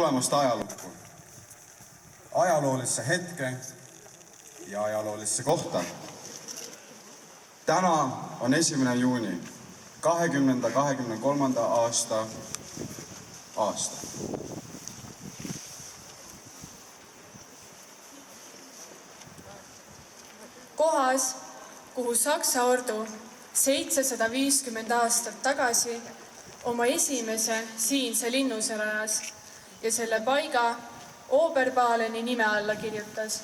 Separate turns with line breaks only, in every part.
tulemast ajalukku, ajaloolisse hetke ja ajaloolisse kohta. Täna on 1. juuni 2023. aasta.
Kohas, kuhu Saksa ordu 750 aastat tagasi oma esimese siinse linnuse rajas ja selle paiga Oberbaleni nime alla kirjutas.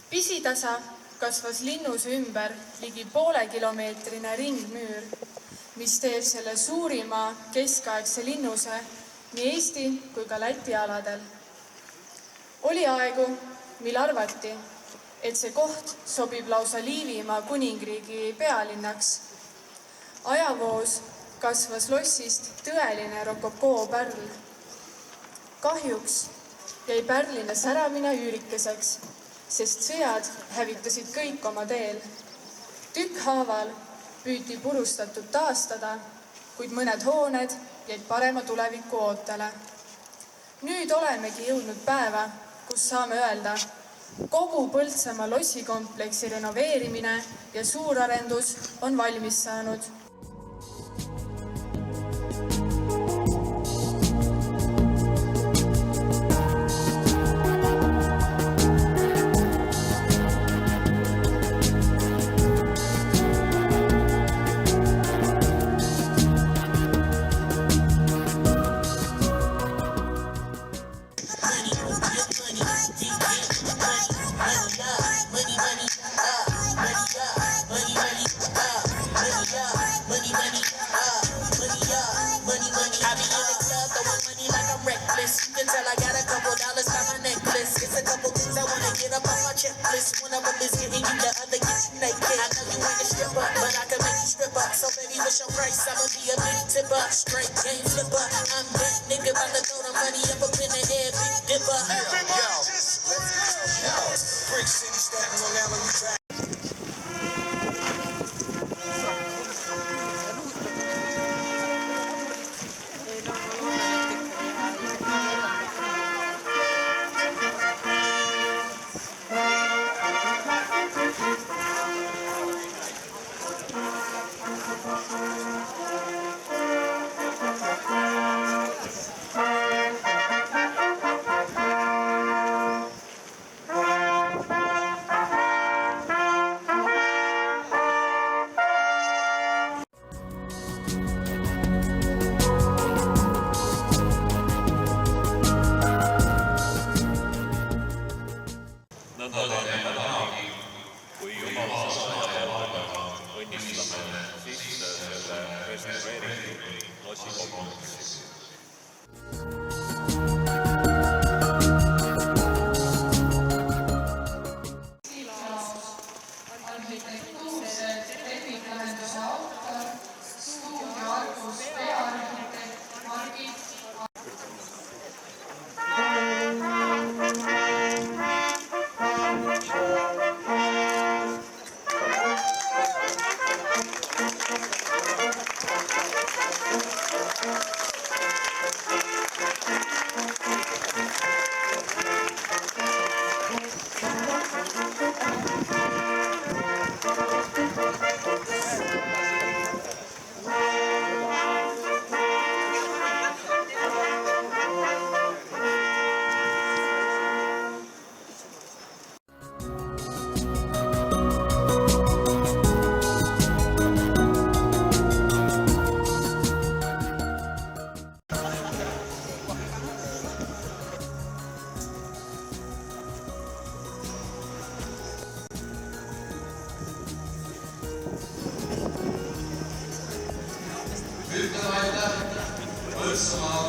Pisitasa kasvas linnuse ümber ligi poolekilomeetrine ringmüür, mis teeb selle suurima keskaegse linnuse nii Eesti kui ka Läti aladel. Oli aegu, mil arvati, et see koht sobib lausa Liivimaa kuningriigi pealinnaks. Ajavoos kasvas lossist tõeline rokokoo-pärl. Kahjuks jäi pärline säramine üürikeseks, sest sõjad hävitasid kõik oma teel. Tükkhaaval püüti purustatud taastada, kuid mõned hooned jäid parema tuleviku ootele. Nüüd olemegi jõudnud päeva, kus saame öelda, kogu Põltsamaa lossikompleksi renoveerimine ja suurarendus on valmis saanud.
Straight game flipper, I'm that nigga about to throw the money up in the air, big dipper. Yo, Brick City, Staten Island, we back.
Kui omavahel õnnistame sisse selle restaureeritud lossikompleksi.
Põltsamaa